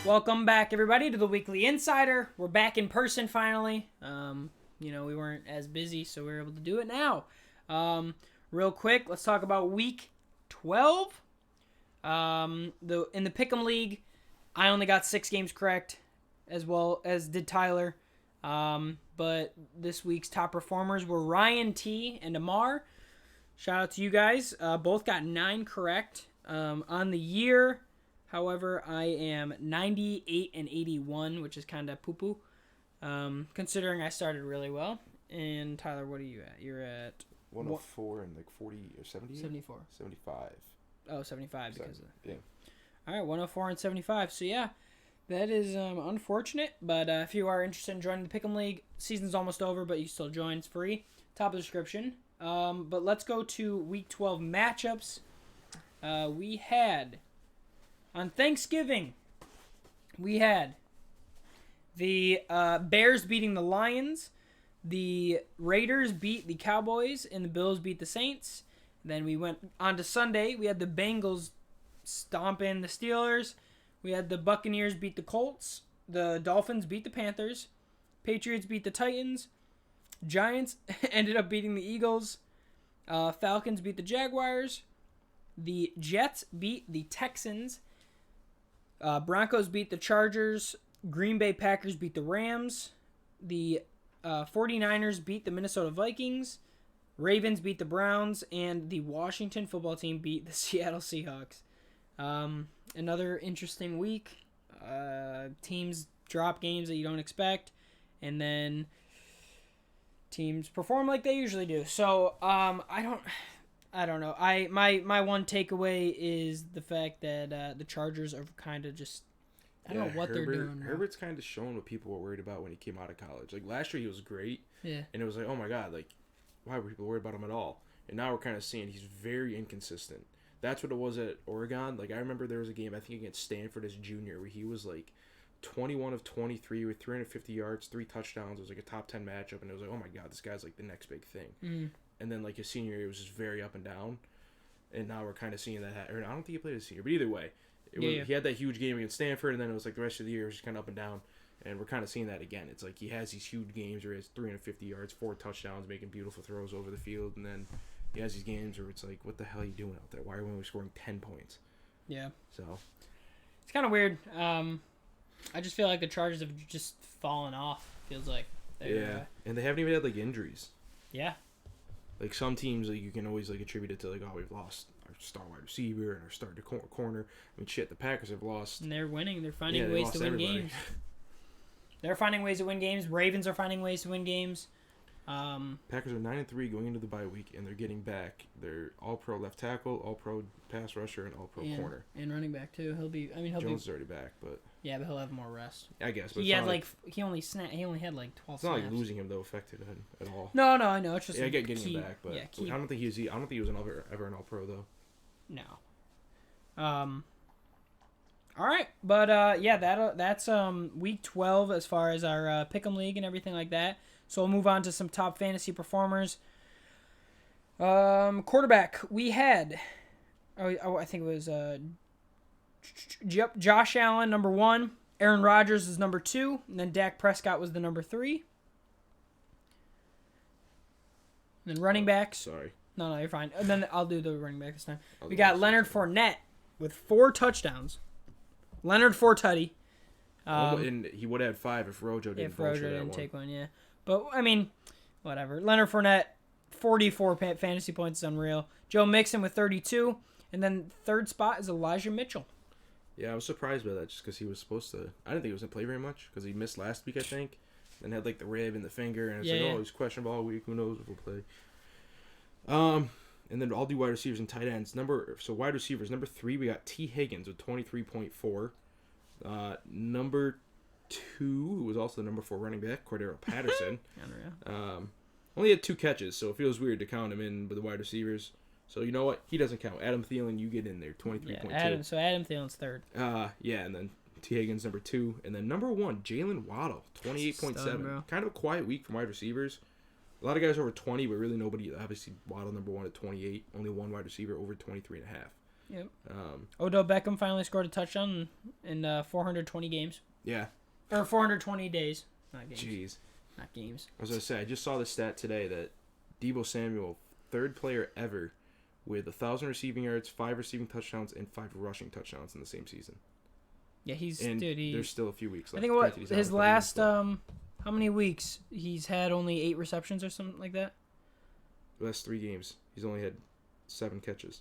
Welcome back, everybody, to the Weekly Insider. We're back in person finally. We weren't as busy, so we were able to do it now. Real quick, let's talk about Week 12. In the Pick'em League, I only got 6 games correct, as well as did Tyler. But this week's top performers were Ryan T. and Amar. Shout out to you guys. Both got 9 correct. On the year, however, I am 98 and 81, which is kind of poo-poo, considering I started really well. And Tyler, what are you at? You're at 104 and like 40 or 70? 74. 75. Oh, 75 because of yeah. All right, 104 and 75. So yeah, that is unfortunate. But if you are interested in joining the Pick'em League, season's almost over, but you still join. It's free. Top of the description. But let's go to Week 12 matchups. We had on Thanksgiving, we had the Bears beating the Lions, the Raiders beat the Cowboys, and the Bills beat the Saints. Then we went on to Sunday. We had the Bengals stomping the Steelers. We had the Buccaneers beat the Colts. The Dolphins beat the Panthers. Patriots beat the Titans. Giants ended up beating the Eagles. Falcons beat the Jaguars. The Jets beat the Texans. Broncos beat the Chargers. Green Bay Packers beat the Rams. The 49ers beat the Minnesota Vikings. Ravens beat the Browns. And the Washington football team beat the Seattle Seahawks. Another interesting week. Teams drop games that you don't expect. And then teams perform like they usually do. So I don't know. My one takeaway is the fact that the Chargers are kind of just I don't know what they're doing. Herbert's kind of shown what people were worried about when he came out of college. Like last year he was great. Yeah. And it was like, oh my God, like why were people worried about him at all? And now we're kind of seeing he's very inconsistent. That's what it was at Oregon. Like I remember there was a game I think against Stanford as junior where he was like 21 of 23 with 350 yards, 3 touchdowns. It was like a top 10 matchup, and it was like, oh my God, this guy's like the next big thing. Mm. And then like his senior year, it was just very up and down. And now we're kind of seeing that. Or I don't think he played his senior, but either way, he had that huge game against Stanford, and then it was like the rest of the year was just kind of up and down. And we're kind of seeing that again. It's like he has these huge games where he has 350 yards, 4 touchdowns, making beautiful throws over the field, and then he has these games where it's like, what the hell are you doing out there? Why are we only scoring 10 points? Yeah. So it's kind of weird. I just feel like the Chargers have just fallen off. Feels like. And they haven't even had like injuries. Yeah. Like some teams, like you can always like attribute it to like, oh, we've lost our star wide receiver and our star corner. I mean, shit, the Packers have lost. And they're winning. They're finding ways to win games. They're finding ways to win games. Ravens are finding ways to win games. Packers are 9-3 going into the bye week, and they're getting back their All-Pro left tackle, All-Pro pass rusher, and All-Pro corner. And running back too. Jones is already back, but yeah, but he'll have more rest. I guess. But He only had like 12 it's not snaps. like losing him though affected him at all. No, I know. It's just I get getting him back, but yeah, I don't think he was ever an All-Pro though. No. All right, but that's week 12 as far as our Pick'em League and everything like that. So we'll move on to some top fantasy performers. Quarterback, we had, I think it was Josh Allen, number 1. Aaron Rodgers is number 2. And then Dak Prescott was the number 3. And then running backs. Sorry. No, you're fine. And then I'll do the running back this time. We got Leonard Fournette with 4 touchdowns. Leonard Fournette. And he would have had 5 if Rojo didn't take one, yeah. But, I mean, whatever. Leonard Fournette, 44 fantasy points is unreal. Joe Mixon with 32. And then third spot is Elijah Mitchell. Yeah, I was surprised by that just because he was supposed to. I didn't think he was going to play very much because he missed last week, I think. And had like the rib in the finger. And it's he's questionable all week. Who knows if he'll play. And then I'll do wide receivers and tight ends. Wide receivers, number 3, we got T. Higgins with 23.4. Number 2, who was also the number 4 running back, Cordero Patterson. Only had 2 catches, so it feels weird to count him in with the wide receivers. So you know what? He doesn't count. Adam Thielen, you get in there, 23.2. Adam Thielen's 3rd. And then T. Higgins, number 2. And then number 1, Jalen Waddle, 28.7. Kind of a quiet week from wide receivers. A lot of guys over 20, but really nobody. Obviously, Waddle, number 1 at 28. Only one wide receiver over 23.5. Yep. Odell Beckham finally scored a touchdown in 420 games. Yeah. Or 420 days. Not games. Jeez. Not games. I was going to say, I just saw the stat today that Deebo Samuel, third player ever with 1,000 receiving yards, 5 receiving touchdowns, and 5 rushing touchdowns in the same season. Yeah, there's still a few weeks left. I think his last how many weeks he's had only 8 receptions or something like that. The last 3 games, he's only had 7 catches,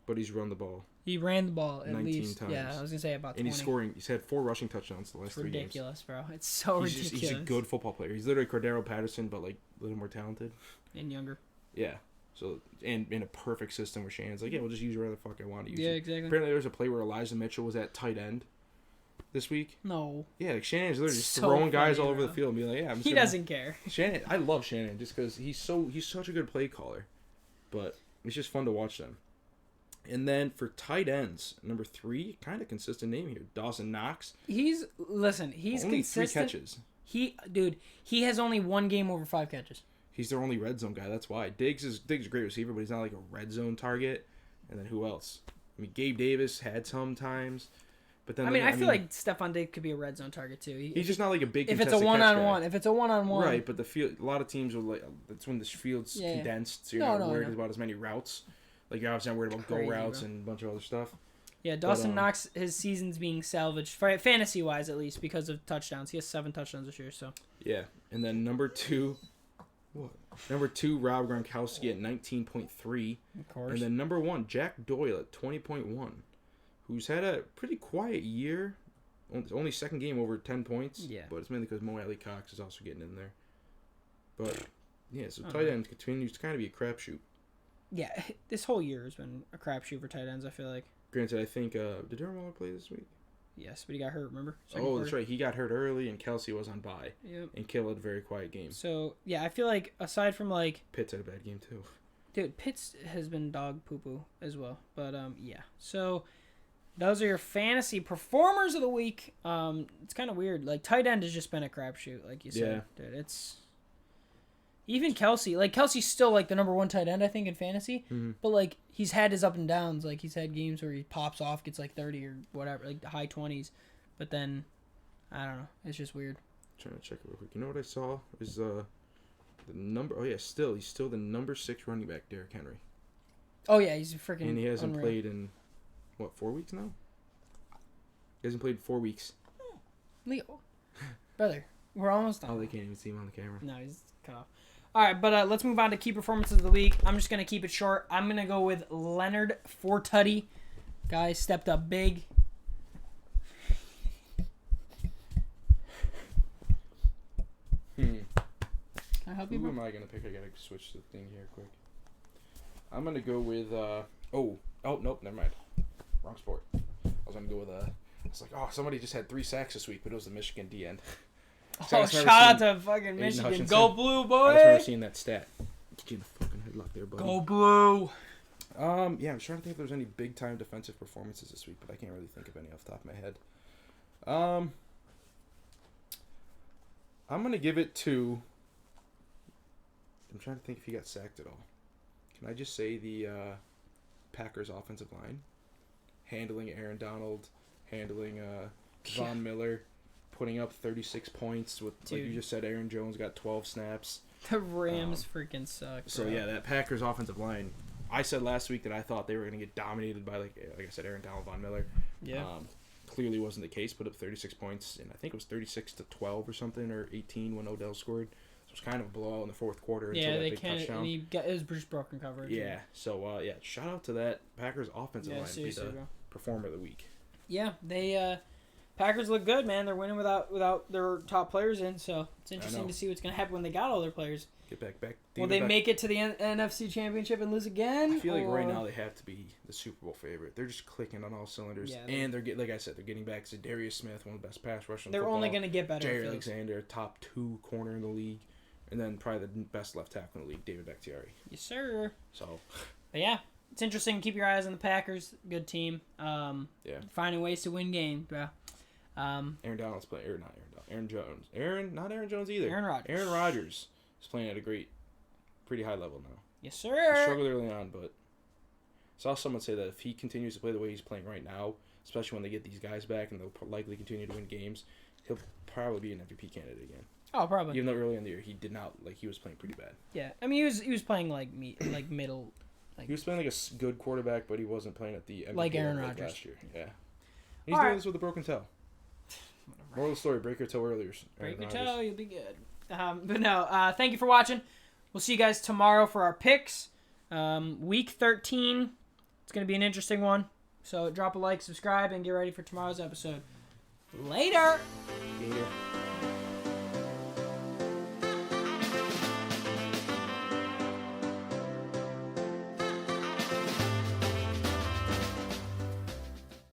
but he's run the ball. He ran the ball at 19 least. times. Yeah, I was gonna say about 20. And he's had 4 rushing touchdowns the last 3 games. Ridiculous, bro. It's so ridiculous. He's a good football player. He's literally Cordero Patterson, but like a little more talented and younger. Yeah. So and in a perfect system where Shannon's like, yeah, we'll just use whatever the fuck I want to use. Yeah, exactly. Apparently, there was a play where Elijah Mitchell was at tight end this week. No. Yeah, like Shannon's literally just throwing guys all over the field and being like, yeah, he doesn't care. Shannon, I love Shannon just because he's such a good play caller, but it's just fun to watch them. And then for tight ends, number 3, kind of consistent name here, Dawson Knox. He's only consistent. 3 catches. He has only 1 game over 5 catches. He's their only red zone guy. That's why Diggs is a great receiver, but he's not like a red zone target. And then who else? I mean, Gabe Davis had some times, but then I feel like Stephon Diggs could be a red zone target too. He's just not like a big. If it's a one-on-one, right? But the field, a lot of teams will like. That's when the field's condensed, so you're not worried about as many routes. Like you're obviously not worried about go routes and a bunch of other stuff. Yeah, Dawson Knox, his season's being salvaged, fantasy wise at least, because of touchdowns. He has 7 touchdowns this year. So. Yeah, and then number 2. What? Number 2, Rob Gronkowski at 19.3. Of course. And then number 1, Jack Doyle at 20.1, who's had a pretty quiet year. Only second game over 10 points. Yeah. But it's mainly because Mo Alley Cox is also getting in there. But, yeah, so tight end continues to kind of be a crapshoot. Yeah, this whole year has been a crapshoot for tight ends, I feel like. Granted, I think, did Darren Waller play this week? Yes, but he got hurt, remember? That's right. He got hurt early, and Kelsey was on bye. Yep. And Kittle had a very quiet game. So, yeah, I feel like, aside from, like... Pitts had a bad game, too. Dude, Pitts has been dog poo-poo as well. But, yeah. So, those are your fantasy performers of the week. It's kind of weird. Like, tight end has just been a crapshoot, like you said. Yeah. Dude, it's... Even Kelsey. Like, Kelsey's still, like, the number 1 tight end, I think, in fantasy. Mm-hmm. But, like, he's had his up and downs. Like, he's had games where he pops off, gets, like, 30 or whatever, like, high 20s. But then, I don't know. It's just weird. Trying to check it real quick. You know what I saw? Is the number... Oh, yeah, he's still the number 6 running back, Derrick Henry. Oh, yeah, he's freaking And he hasn't played in, 4 weeks now? He hasn't played 4 weeks. Leo. Brother, we're almost done. Oh, they can't even see him on the camera. No, he's cut off. All right, but let's move on to key performances of the week. I'm just going to keep it short. I'm going to go with Leonard Fournette. Guy stepped up big. Can I help you, bro? Who am I going to pick? I got to switch the thing here quick. I'm going to go with... Oh, nope, never mind. Wrong sport. I was going to go with... It's like, somebody just had 3 sacks this week, but it was the Michigan D end. So shout out to fucking Michigan. Hutchinson. Go Blue, boy! I just remember seeing that stat. Get you in the fucking headlock there, buddy. Go Blue! Yeah, I'm trying to think if there's any big-time defensive performances this week, but I can't really think of any off the top of my head. I'm going to give it to... I'm trying to think if he got sacked at all. Can I just say the Packers offensive line? Handling Aaron Donald, handling Von Miller, putting up 36 points with, like you just said, Aaron Jones got 12 snaps. The Rams freaking suck, bro. So, yeah, that Packers offensive line, I said last week that I thought they were going to get dominated by, like I said, Aaron Donald, Von Miller. Yeah. Clearly wasn't the case. Put up 36 points, and I think it was 36-12 or something, or 18 when Odell scored. So it was kind of a blowout in the fourth quarter until that big touchdown. And it was just broken coverage. Yeah. So, shout out to that Packers offensive line to be the performer of the week. Yeah, they Packers look good, man. They're winning without their top players in, so it's interesting to see what's going to happen when they got all their players. Get back. Will they make it to the NFC Championship and lose again? I feel like right now they have to be the Super Bowl favorite. They're just clicking on all cylinders, and they're like I said, they're getting back to Darius Smith, one of the best pass rushers in football. They're only going to get better. Jair Alexander, top 2 corner in the league, and then probably the best left tackle in the league, David Bakhtiari. Yes, sir. So, but yeah. It's interesting. Keep your eyes on the Packers. Good team. Finding ways to win games, bro. Aaron Donald's playing. Not Aaron Donald. Aaron Jones. Not Aaron Jones either. Aaron Rodgers is playing at a pretty high level now. Yes, sir. He struggled early on, but Saw someone say that if he continues to play the way he's playing right now, especially when they get these guys back and they'll likely continue to win games, he'll probably be an MVP candidate again. Oh, probably. Even though early in the year he did not, like, he was playing pretty bad. Yeah, I mean he was playing like middle. Like, he was playing like a good quarterback, but he wasn't playing at the MVP like Aaron level Rodgers last year. Yeah, he's doing this with a broken toe. Whatever. Moral of the story: break your toe earlier. Break your toe, you'll be good. But no, thank you for watching. We'll see you guys tomorrow for our picks. Week 13. It's going to be an interesting one. So drop a like, subscribe, and get ready for tomorrow's episode. Later! Yeah.